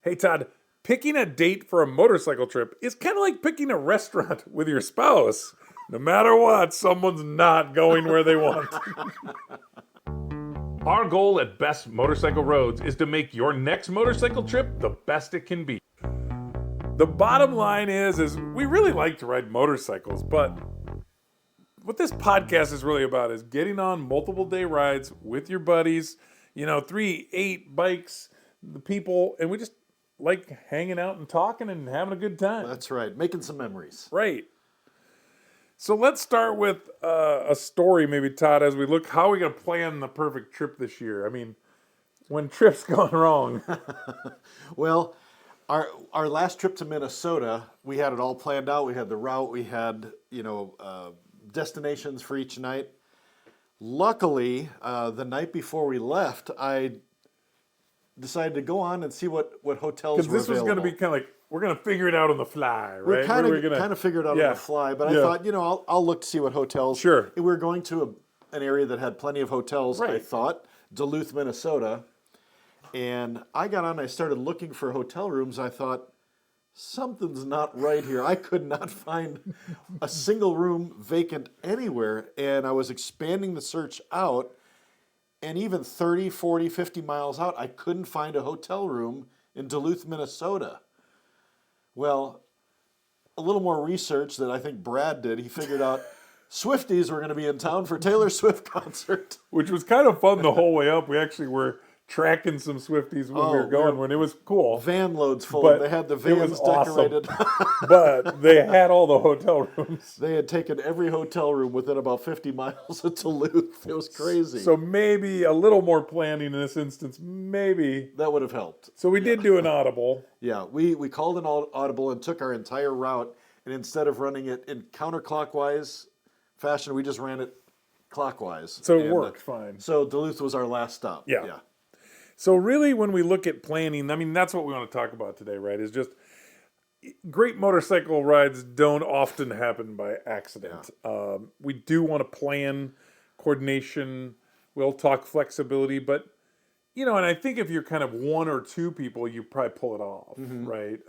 Hey, Todd, picking a date for a motorcycle trip is kind of like picking a restaurant with your spouse. No matter what, someone's not going where they want. Our goal at Best Motorcycle Roads is to make your next motorcycle trip the best it can be. The bottom line is we really like to ride motorcycles, but what this podcast is really about is getting on multiple day rides with your buddies, 3, 8 bikes, the people, and we just like hanging out and talking and having a good time. That's right. Making some memories. Right. So let's start with a story, maybe, Todd, as we look how are we going to plan the perfect trip this year. I mean, when trips gone wrong. Well, our last trip to Minnesota, we had it all planned out. We had the route. We had, destinations for each night. Luckily, the night before we left, I decided to go on and see what hotels were available. Because this was going to be kind of like, we're going to figure it out on the fly, right? We're kind of figured out on the fly, but I thought, I'll look to see what hotels. Sure. We were going to an area that had plenty of hotels, right. I thought, Duluth, Minnesota. And I got on, I started looking for hotel rooms. I thought, something's not right here. I could not find a single room vacant anywhere. And I was expanding the search out. And even 30, 40, 50 miles out, I couldn't find a hotel room in Duluth, Minnesota. Well, a little more research that I think Brad did. He figured out Swifties were going to be in town for Taylor Swift concert. Which was kind of fun the whole way up. We actually were tracking some Swifties when we were going, when it was cool. Van loads full. But they had the vans decorated. Awesome. But they had all the hotel rooms. They had taken every hotel room within about 50 miles of Duluth. It was crazy. So maybe a little more planning in this instance, maybe. That would have helped. So we did do an audible. Yeah, we called an audible and took our entire route, and instead of running it in counterclockwise fashion, we just ran it clockwise. So it worked fine. So Duluth was our last stop. Yeah. So really, when we look at planning, I mean, that's what we want to talk about today, right? Is just great motorcycle rides don't often happen by accident. Yeah. We do want to plan coordination. We'll talk flexibility, but and I think if you're kind of one or two people, you probably pull it off, right?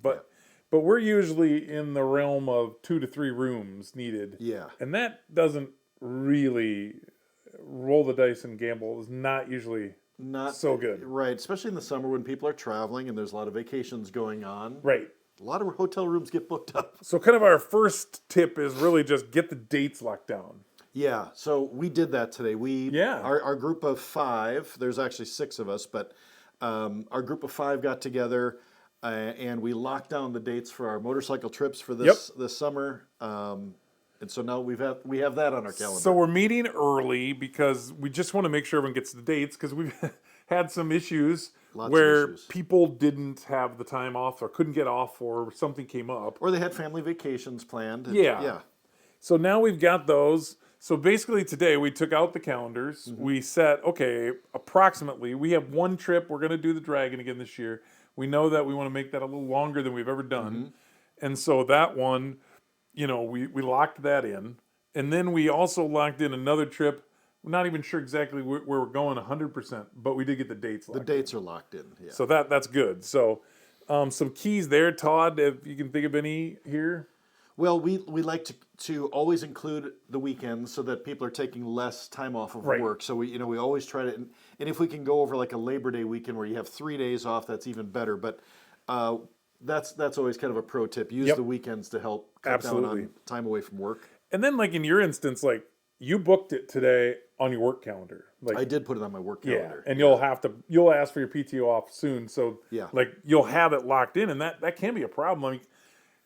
But we're usually in the realm of 2 to 3 rooms needed. Yeah. And that doesn't really roll the dice and gamble. Is not usually not so good. Right, especially in the summer when people are traveling and there's a lot of vacations going on. Right. A lot of hotel rooms get booked up. So kind of our first tip is really just get the dates locked down. Yeah, so we did that today. Our group of 5, there's actually 6 of us, but our group of 5 got together and we locked down the dates for our motorcycle trips for this summer. And so now we have that on our calendar. So we're meeting early because we just want to make sure everyone gets the dates because we've had some issues where people didn't have the time off or couldn't get off or something came up. Or they had family vacations planned. Yeah. So now we've got those. So basically today we took out the calendars. Mm-hmm. We set, approximately, we have one trip. We're going to do the Dragon again this year. We know that we want to make that a little longer than we've ever done. Mm-hmm. And so that one, we locked that in. And then we also locked in another trip. We're not even sure exactly where we're going 100%, but we did get the dates locked in. The dates are locked in, yeah. So that's good. So some keys there, Todd, if you can think of any here. Well, we like to always include the weekends so that people are taking less time off of work. So we always try to, and if we can go over like a Labor Day weekend where you have 3 days off, that's even better. But that's always kind of a pro tip. Use the weekends to help cut down on time away from work. And then like in your instance, like you booked it today on your work calendar. Like I did put it on my work calendar. Yeah, and you'll ask for your PTO off soon. So like you'll have it locked in, and that can be a problem. I mean,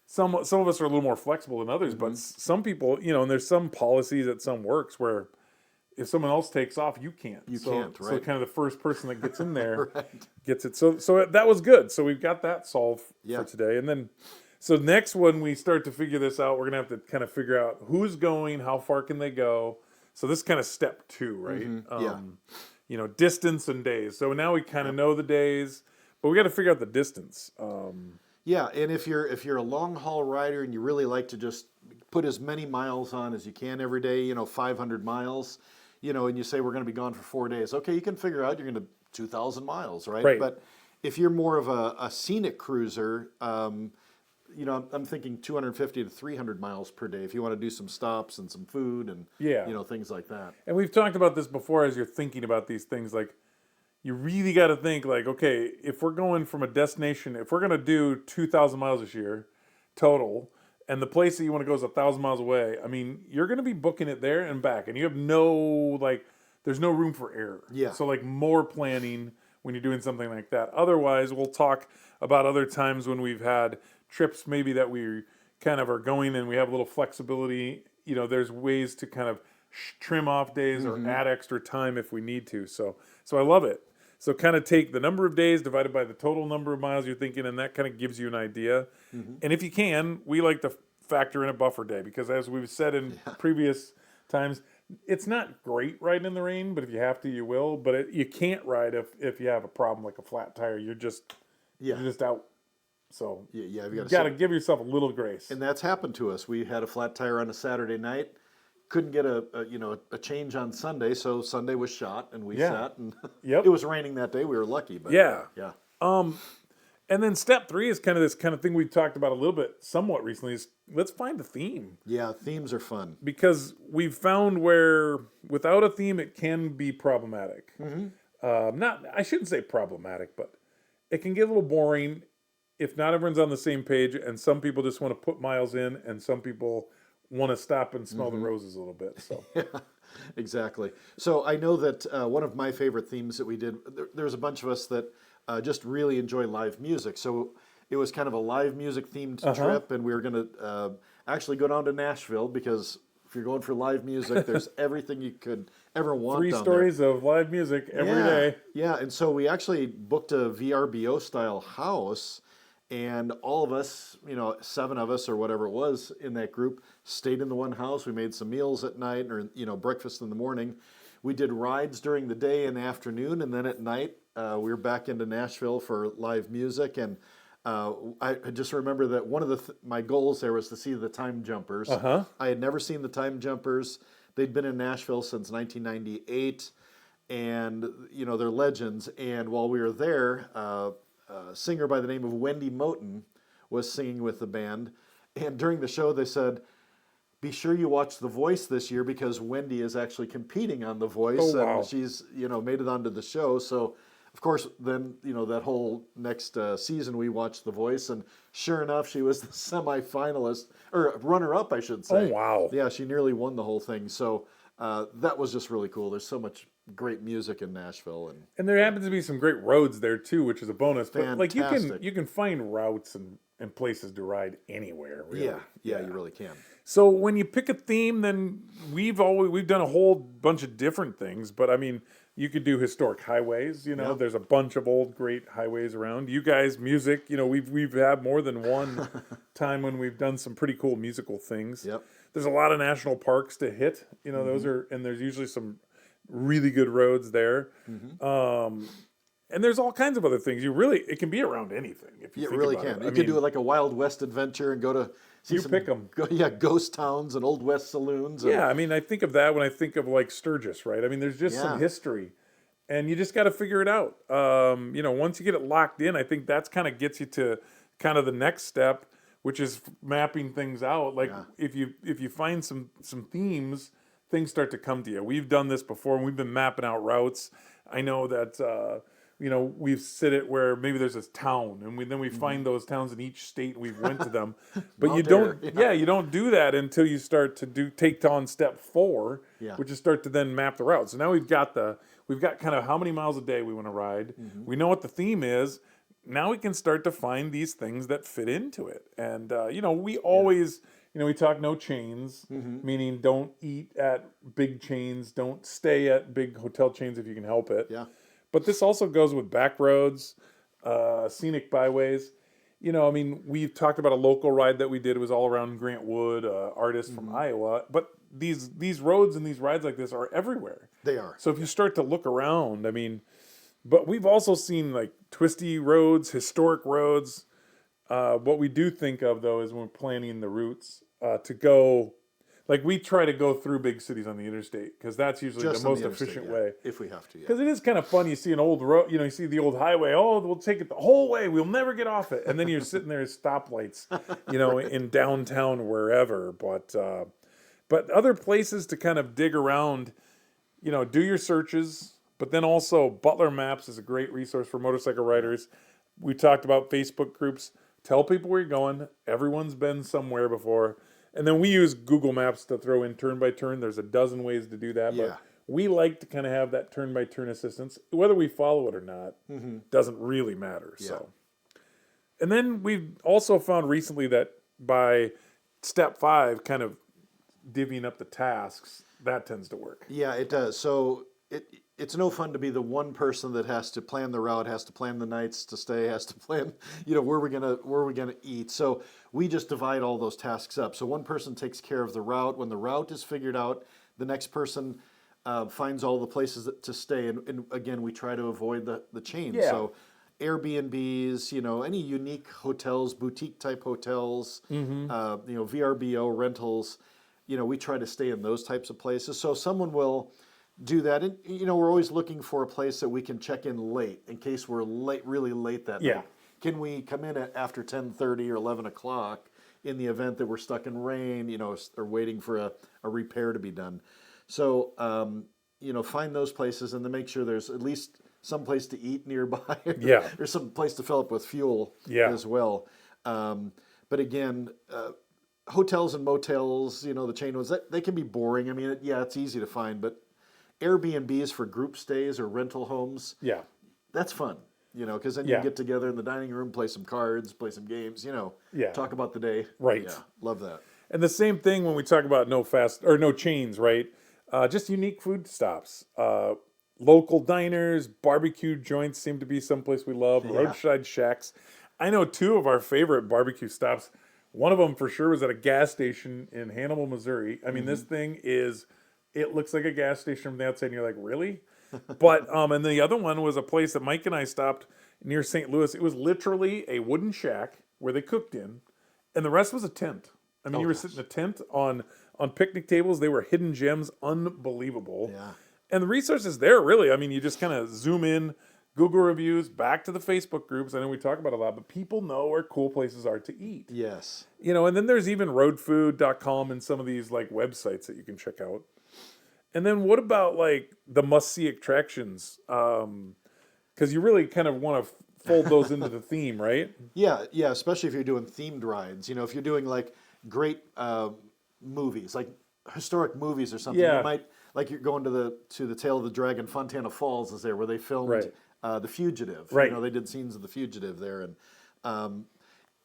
some of us are a little more flexible than others, but some people, and there's some policies at some works where if someone else takes off, you can't. You can't, right? So kind of the first person that gets in there gets it. So that was good. So we've got that solved for today. And then, so next when we start to figure this out, we're going to have to kind of figure out who's going, how far can they go. So this is kind of step 2, right? Mm-hmm. Distance and days. So now we kind of know the days, but we got to figure out the distance. Yeah, and if you're a long haul rider and you really like to just put as many miles on as you can every day, 500 miles, and you say we're going to be gone for 4 days. Okay, you can figure out you're going to 2,000 miles, right? Right. But if you're more of a scenic cruiser, I'm thinking 250 to 300 miles per day if you want to do some stops and some food and, Yeah. things like that. And we've talked about this before as you're thinking about these things. Like, you really got to think, like, okay, if we're going from a destination, if we're going to do 2,000 miles this year total, and the place that you want to go is 1,000 miles away, I mean, you're going to be booking it there and back. And you have there's no room for error. Yeah. So, like, more planning when you're doing something like that. Otherwise, we'll talk about other times when we've had trips maybe that we kind of are going and we have a little flexibility. There's ways to kind of trim off days or add extra time if we need to. So I love it. So kind of take the number of days divided by the total number of miles you're thinking, and that kind of gives you an idea. And if you can, we like to factor in a buffer day because, as we've said in previous times, it's not great riding in the rain, but if you have to, you will. But you can't ride if you have a problem like a flat tire. You're just out. So You got to give yourself a little grace. And that's happened to us. We had a flat tire on a Saturday night. Couldn't get a change on Sunday, so Sunday was shot, and we sat. And Yep. It was raining that day. We were lucky, but Yeah. yeah. And then step 3 is kind of this kind of thing we've talked about a little bit somewhat recently is let's find a theme. Yeah, themes are fun. Because we've found where without a theme it can be problematic. I shouldn't say problematic, but it can get a little boring if not everyone's on the same page, and some people just want to put miles in, and some people want to stop and smell the roses a little bit. So Yeah, exactly. So I know that one of my favorite themes that we did, there's a bunch of us that just really enjoy live music. So it was kind of a live music themed trip, and we were going to actually go down to Nashville because if you're going for live music, there's everything you could ever want 3 down stories of live music every day. Yeah, and so we actually booked a VRBO style house. And all of us, 7 of us or whatever it was in that group, stayed in the one house. We made some meals at night or, breakfast in the morning. We did rides during the day and afternoon. And then at night, we were back into Nashville for live music. And I just remember that one of my goals there was to see the Time Jumpers. I had never seen the Time Jumpers. They'd been in Nashville since 1998. And, they're legends. And while we were there, a singer by the name of Wendy Moten was singing with the band. And during the show, they said, be sure you watch The Voice this year because Wendy is actually competing on The Voice. Oh, wow. And she's, made it onto the show. So, of course, then, that whole next season we watched The Voice. And sure enough, she was the semifinalist, or runner-up, I should say. Oh, wow. Yeah, she nearly won the whole thing. So that was just really cool. There's so much great music in Nashville, and there happens to be some great roads there too, which is a bonus. But like Fantastic. you can find routes and places to ride anywhere. Really. Yeah, you really can. So when you pick a theme, then we've done a whole bunch of different things. But I mean, you could do historic highways. There's a bunch of old great highways around. You guys, music. We've had more than one time when we've done some pretty cool musical things. Yep. There's a lot of national parks to hit. Those are, and there's usually some really good roads there. And there's all kinds of other things. It can be around anything. If you It think really about can. it. You could do it like a Wild West adventure and go to see pick 'em. Ghost towns and Old West saloons. Yeah, I mean, I think of that when I think of like Sturgis, right? I mean, there's just some history, and you just got to figure it out. Once you get it locked in, I think that's kind of gets you to kind of the next step, which is mapping things out. Like if you find some themes, things start to come to you. We've done this before, and we've been mapping out routes. I know that we've sit it where maybe there's this town, and then we find those towns in each state, and we've went to them. But you don't do that until you start to take on step 4, which is start to then map the route. So now we've got kind of how many miles a day we want to ride. We know what the theme is. Now we can start to find these things that fit into it. And we always. We talk no chains, meaning don't eat at big chains, don't stay at big hotel chains if you can help it. Yeah. But this also goes with back roads, scenic byways. We've talked about a local ride that we did. It was all around Grant Wood, artist from Iowa. But these roads and these rides like this are everywhere. They are. So if you start to look around, but we've also seen like twisty roads, historic roads. What we do think of, though, is when we're planning the routes to go. Like we try to go through big cities on the interstate because that's usually Just the on most the interstate, efficient yeah, way. if we have to. Yeah. Because it is kind of fun. You see an old road, you see the old highway. Oh, we'll take it the whole way. We'll never get off it. And then you're sitting there at stoplights, in downtown wherever. But other places to kind of dig around, do your searches. But then also Butler Maps is a great resource for motorcycle riders. We talked about Facebook groups. Tell people where you're going. Everyone's been somewhere before. And then we use Google Maps to throw in turn by turn. There's a dozen ways to do that. Yeah. But we like to kind of have that turn by turn assistance. Whether we follow it or not doesn't really matter. Yeah. So, and then we've also found recently that by step 5, kind of divvying up the tasks, that tends to work. Yeah, it does. So it's no fun to be the one person that has to plan the route, has to plan the nights to stay, has to plan, where we're gonna eat. So we just divide all those tasks up. So one person takes care of the route. When the route is figured out, the next person finds all the places to stay. And again, we try to avoid the chain. Yeah. So Airbnbs, any unique hotels, boutique type hotels, VRBO rentals. We try to stay in those types of places. So someone will do that. And, we're always looking for a place that we can check in late in case we're really late that Yeah. night. Can we come in after 10:30 or 11 o'clock in the event that we're stuck in rain, or waiting for a repair to be done? So, find those places and then make sure there's at least some place to eat nearby. Yeah. There's some place to fill up with fuel as well. But again, hotels and motels, the chain ones, they can be boring. I mean, it's easy to find, but Airbnbs for group stays or rental homes, that's fun, because then you can get together in the dining room, play some cards, play some games, talk about the day. Right. Yeah, love that. And the same thing when we talk about no chains, right? Just unique food stops. Local diners, barbecue joints seem to be someplace we love. Roadside shacks. I know 2 of our favorite barbecue stops. One of them for sure was at a gas station in Hannibal, Missouri. I mean, this thing it looks like a gas station from the outside, and you're like, really? But and the other one was a place that Mike and I stopped near St. Louis. It was literally a wooden shack where they cooked in, and the rest was a tent. I mean, you were sitting in a tent on picnic tables. They were hidden gems, unbelievable. Yeah. And the resources there, really. I mean, you just kind of zoom in, Google reviews, back to the Facebook groups. I know we talk about it a lot, but people know where cool places are to eat. Yes. And then there's even roadfood.com and some of these like websites that you can check out. And then what about like the must-see attractions? Because you really kind of want to fold those into the theme, right? Yeah, especially if you're doing themed rides. If you're doing like great movies, like historic movies or something, you might, like you're going to the Tale of the Dragon, Fontana Falls is there where they filmed The Fugitive. Right. They did scenes of The Fugitive there. And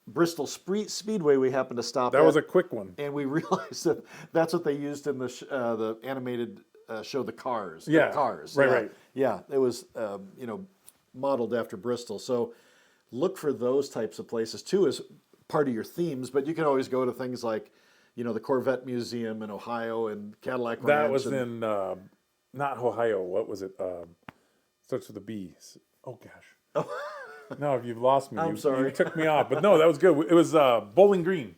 Bristol Speedway we happened to stop at. That was a quick one. And we realized that that's what they used in the animated show The Cars. Yeah. The Cars. Right. Yeah, it was modeled after Bristol. So look for those types of places too as part of your themes. But you can always go to things like, the Corvette Museum in Ohio and Cadillac Ranch. That was in not Ohio. What was it? Starts with a B. Oh gosh. No, you've lost me. I'm sorry. You took me off. But no, that was good. It was Bowling Green.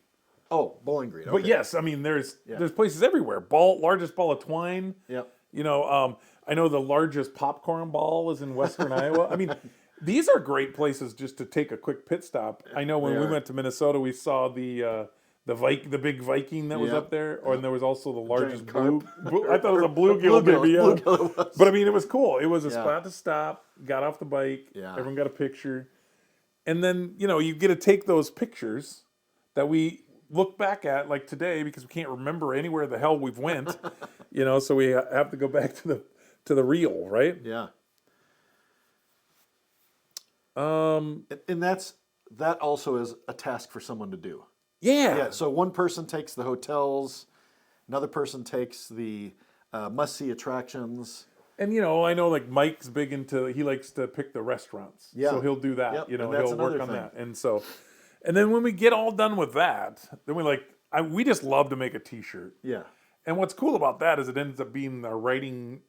Oh, Bowling Green. Okay. But yes, I mean there's places everywhere. Largest ball of twine. Yep. I know the largest popcorn ball is in Western Iowa. I mean, these are great places just to take a quick pit stop. I know when we went to Minnesota, we saw the big Viking that was up there, and there was also the largest blue. I thought it was a bluegill, maybe. Yeah. But I mean, it was cool. It was a spot to stop. Got off the bike. Yeah. Everyone got a picture, and then you get to take those pictures that we look back at like today because we can't remember anywhere the hell we've went. So we have to go back to the reel, right? Yeah. And that also is a task for someone to do. Yeah. So one person takes the hotels, another person takes the must-see attractions. And I know like Mike's big into, he likes to pick the restaurants. Yeah. So he'll do that. Yep. He'll that's work on thing. that. And then when we get all done with that, then we just love to make a t-shirt. Yeah. And what's cool about that is it ends up being our writing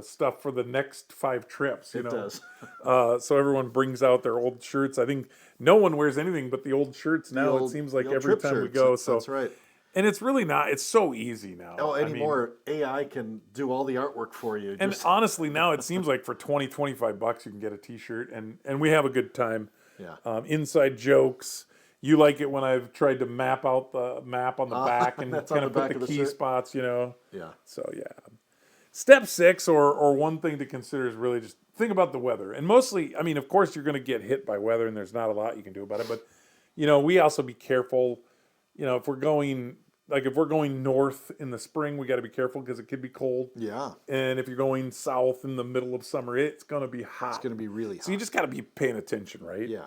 stuff for the next 5 trips. It does. So everyone brings out their old shirts. I think no one wears anything but the old shirts now. It seems like every time we go. That's right. And it's really not. It's so easy now. Oh, I mean, anymore, AI can do all the artwork for you. and Just honestly, now it seems like for 20, $25 you can get a T-shirt, and we have a good time. yeah. Inside jokes. You like it when I've tried to map out the map on the back and That's on kind the of put back the of the key shirt? spots, Yeah. So yeah. Step 6, or one thing to consider, is really just think about the weather. And mostly, I mean, of course, you're going to get hit by weather, and there's not a lot you can do about it. But we also be careful. If we're going north in the spring, we got to be careful because it could be cold. Yeah. And if you're going south in the middle of summer, it's going to be It's hot. going to be really So you hot. just got to be paying attention, right? Yeah.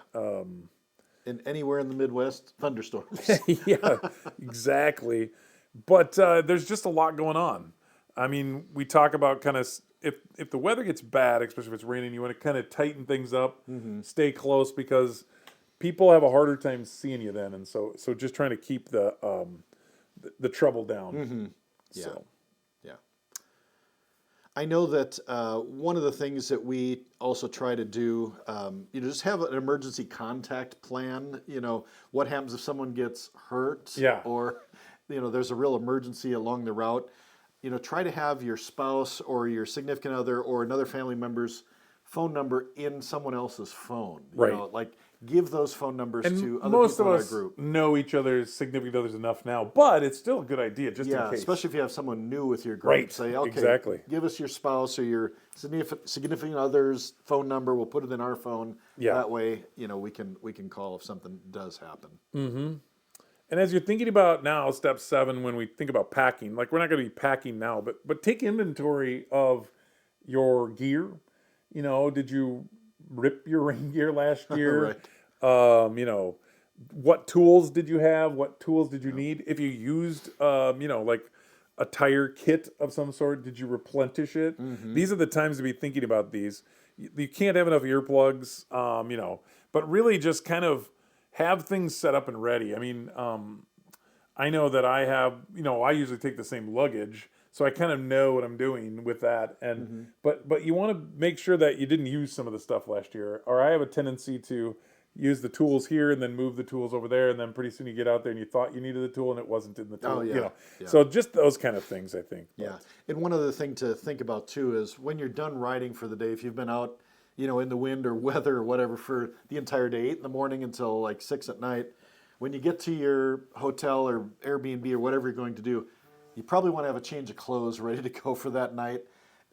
And anywhere in the Midwest, thunderstorms. Yeah, exactly. But there's just a lot going on. I mean, we talk about kind of if the weather gets bad, especially if it's raining, you want to kind of tighten things up, stay close, because people have a harder time seeing you then, and so just trying to keep the trouble down. Yeah. So Yeah. I know that one of the things that we also try to do, just have an emergency contact plan. What happens if someone gets hurt, Yeah. or there's a real emergency along the route. Try to have your spouse or your significant other or another family member's phone number in someone else's phone. Right. Like give those phone numbers and to other most people of in our us group. know each other's significant others enough now, but it's still a good idea just in Yeah, case. especially if you have someone new with your group. Right, Say, okay, exactly. give us your spouse or your significant other's phone number. We'll put it in our phone. Yeah. That way, we can call if something does happen. And as you're thinking about now, step 7, when we think about packing, like we're not going to be packing now, but take inventory of your gear. Did you rip your rain gear last year? Right. What tools did you have? What tools did you need? If you used, like a tire kit of some sort, did you replenish it? These are the times to be thinking about these. You can't have enough earplugs, but really just kind of have things set up and ready. I mean, I know that I have, I usually take the same luggage, so I kind of know what I'm doing with that. And but you want to make sure that you didn't use some of the stuff last year. Or I have a tendency to use the tools here and then move the tools over there, and then pretty soon you get out there and you thought you needed the tool and it wasn't in the tool. Oh, yeah. Yeah. So just those kind of things, I think. Yeah. And one other thing to think about too is when you're done riding for the day, if you've been out, in the wind or weather or whatever for the entire day, 8 in the morning until like 6 at night, when you get to your hotel or Airbnb or whatever you're going to do, you probably want to have a change of clothes ready to go for that night,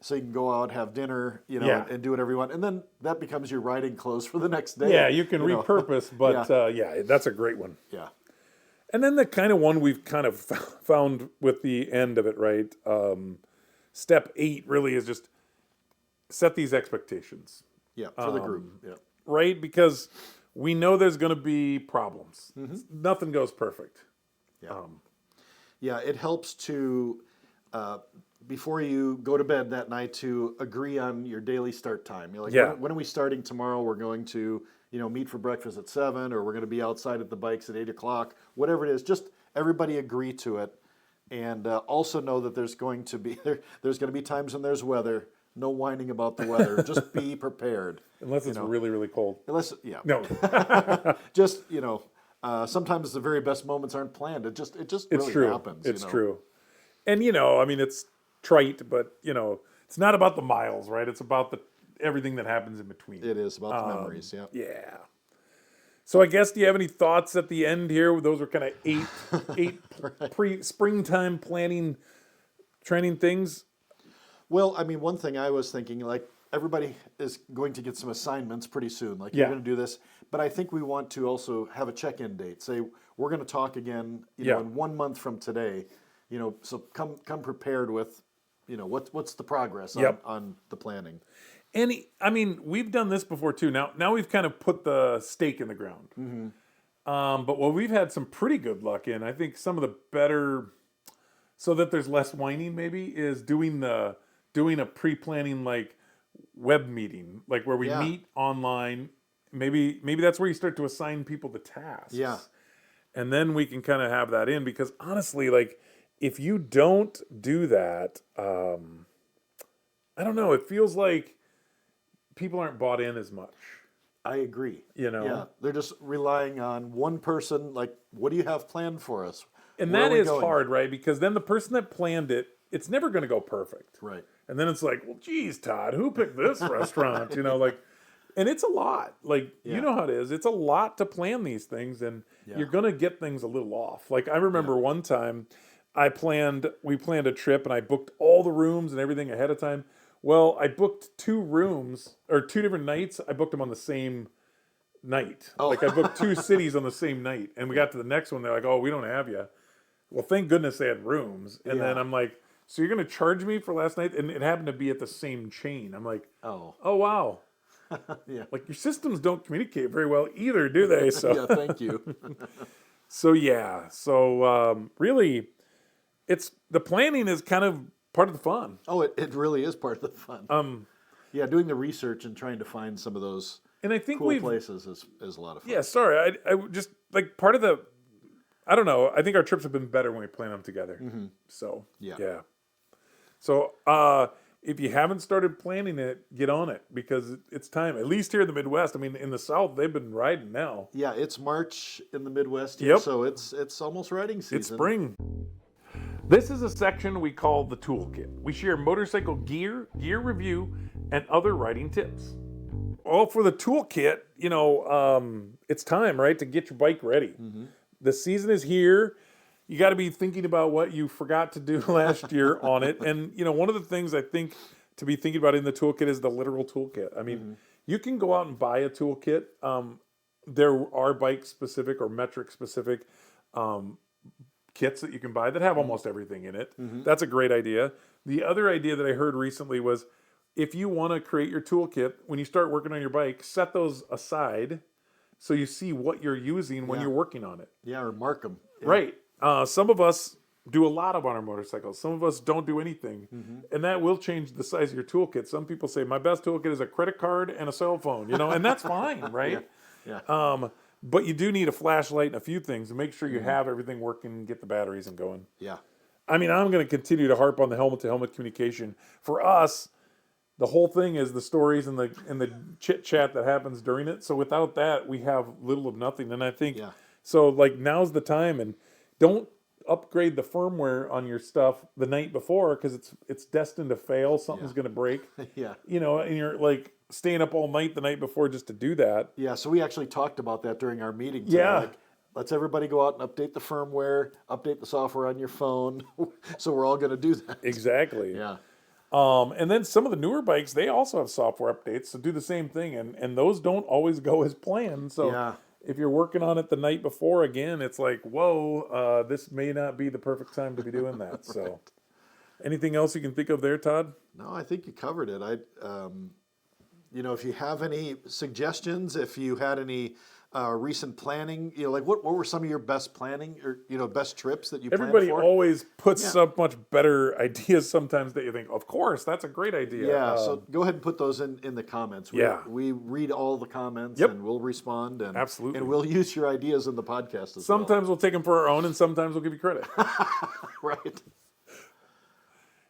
so you can go out, have dinner, Yeah. and do whatever you want. And then that becomes your riding clothes for the next day. Yeah, you can repurpose, but Yeah. that's a great one. Yeah. And then the kind of one we've kind of found with the end of it, right? Step 8 really is just set these expectations, Yeah. For the group. Yeah. right? Because we know there's going to be problems. Nothing goes perfect. Yeah. Yeah, it helps to, before you go to bed that night, to agree on your daily start time. You're like, Yeah. when are we starting tomorrow? We're going to, meet for breakfast at 7, or we're going to be outside at the bikes at 8 o'clock, whatever it is. Just everybody agree to it. And also know that there's going to be times when there's weather. No whining about the weather. Just be prepared. Unless it's really, really cold. Yeah. No. Just, sometimes the very best moments aren't planned. It just It's really true. happens. It's true. And, I mean, it's trite, but, it's not about the miles, right? It's about everything that happens in between. It is about the memories, yeah. Yeah. So I guess, do you have any thoughts at the end here? Those were kind of eight pre-springtime planning training things. Well, I mean, one thing I was thinking, like, everybody is going to get some assignments pretty soon. Like, you're Yeah. going to do this. But I think we want to also have a check-in date. Say, we're going to talk again, Yeah. in 1 month from today. So come prepared with, what's the progress Yep. on the planning. And I mean, we've done this before too. Now we've kind of put the stake in the ground. But what we've had some pretty good luck in, I think some of the better, so that there's less whining maybe, is doing a pre-planning like web meeting, like where we Yeah. meet online. Maybe that's where you start to assign people the tasks. Yeah. And then we can kind of have that in, because honestly, like if you don't do that, I don't know, it feels like people aren't bought in as much. I agree. You know? Yeah, they're just relying on one person. Like, what do you have planned for us? And Where are that we is going? hard, right? Because then the person that planned it, it's never going to go perfect. Right. And then it's like, well, geez, Todd, who picked this restaurant? And it's a lot. Like, you Yeah. know how it is. It's a lot to plan these things, and Yeah. you're going to get things a little off. Like, I remember one time we planned a trip, and I booked all the rooms and everything ahead of time. Well, I booked 2 rooms, or 2 different nights. I booked them on the same night. Oh. Like, I booked 2 cities on the same night. And we got to the next one. They're like, oh, we don't have you. Well, thank goodness they had rooms. And then Yeah. I'm like, so you're going to charge me for last night? And it happened to be at the same chain. I'm like, Oh. oh, wow. Yeah. Like, your systems don't communicate very well either, do they? So, Yeah, thank you. really, it's the planning is kind of part of the fun. Oh, it really is part of the fun. Yeah, doing the research and trying to find some of those And I think cool places is a lot of fun. yeah, sorry. I just, like, part of the, I don't know. I think our trips have been better when we plan them together. So, Yeah. yeah. So, if you haven't started planning it, get on it because it's time. At least here in the Midwest. I mean, in the South, they've been riding now. Yeah, it's March in the Midwest here, Yep. so it's almost riding season. It's spring. This is a section we call the Toolkit. We share motorcycle gear review, and other riding tips. Well, for the Toolkit, it's time, right, to get your bike ready. The season is here. You got to be thinking about what you forgot to do last year on it. And, one of the things I think to be thinking about in the toolkit is the literal toolkit. I mean, you can go out and buy a toolkit. There are bike specific or metric specific kits that you can buy that have almost everything in it. That's a great idea. The other idea that I heard recently was if you want to create your toolkit, when you start working on your bike, set those aside so you see what you're using when Yeah. you're working on it. Yeah, or mark them. Yeah. Right. Some of us do a lot of on our motorcycles. Some of us don't do anything. And that will change the size of your toolkit. Some people say, my best toolkit is a credit card and a cell phone, and that's fine, right? Yeah. But you do need a flashlight and a few things to make sure you have everything working and get the batteries and going. Yeah. I mean, I'm going to continue to harp on the helmet-to-helmet communication. For us, the whole thing is the stories and the chit-chat that happens during it. So without that, we have little of nothing. And I think, so like now's the time, and don't upgrade the firmware on your stuff the night before because it's destined to fail. Something's going to break. Yeah. And you're like staying up all night the night before just to do that. Yeah, so we actually talked about that during our meeting today. Yeah. Like, let's everybody go out and update the firmware, update the software on your phone. So we're all going to do that. Exactly. Yeah. And then some of the newer bikes, they also have software updates, so do the same thing. And those don't always go as planned. So if you're working on it the night before, again, it's like, whoa, this may not be the perfect time to be doing that. Right. So anything else you can think of there, Todd? No, I think you covered it. If you have any suggestions, if you had any recent planning, like what were some of your best planning or best trips that you planned for? Everybody always puts up much better ideas sometimes that you think, of course, that's a great idea. Yeah, so go ahead and put those in the comments. We read all the comments and we'll respond. And, absolutely. And we'll use your ideas in the podcast as sometimes we'll take them for our own and sometimes we'll give you credit. Right.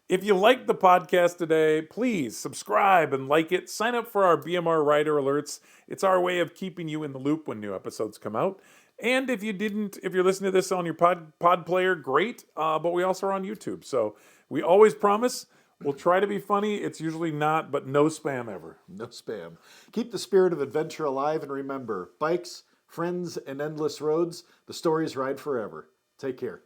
If you liked the podcast today, please subscribe and like it. Sign up for our BMR Rider Alerts. It's our way of keeping you in the loop when new episodes come out. And if you're listening to this on your pod player, great. But we also are on YouTube. So we always promise we'll try to be funny. It's usually not, but no spam ever. No spam. Keep the spirit of adventure alive and remember, bikes, friends, and endless roads, the stories ride forever. Take care.